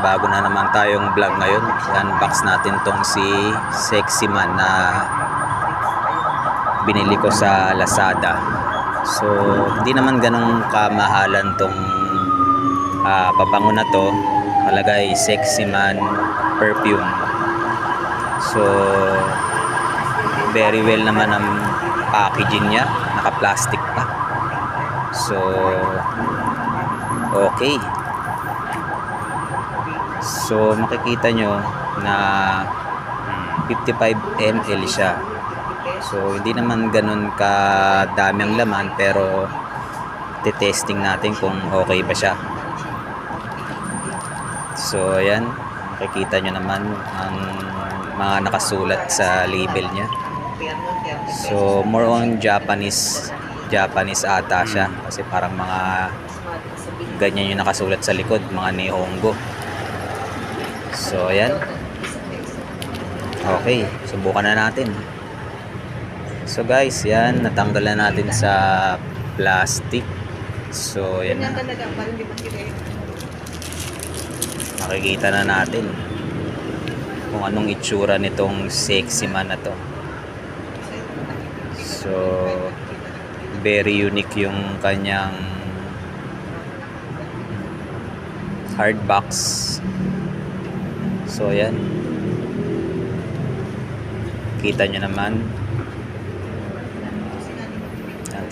bago na naman tayong vlog ngayon. I-unbox natin tong si Sexy Man na binili ko sa Lazada. So hindi naman ganong kamahalan tong pabango na to. Malagay Sexy Man perfume. So very well naman ang packaging niya, naka-plastic pa. So okay. So makikita nyo na 55 ml siya. So hindi naman ganun kadami ang laman, pero testing natin kung okay ba siya. So ayan, makikita nyo naman ang mga nakasulat sa label niya. So more on Japanese ata siya, kasi parang mga ganyan yung nakasulat sa likod, mga Nihongo. So ayan, okay, subukan na natin. So guys, yan, natanggal na natin sa plastic. So yan na, makikita na natin kung anong itsura nitong Sexy Man na to. So very unique yung kanyang hard box. So ayan, kita nyo naman.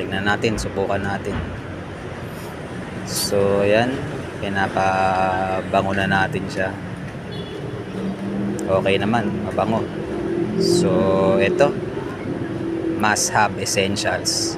Tingnan natin, subukan natin. So ayan, pinapabango na natin siya. Okay naman, mabango. So ito, must have essentials.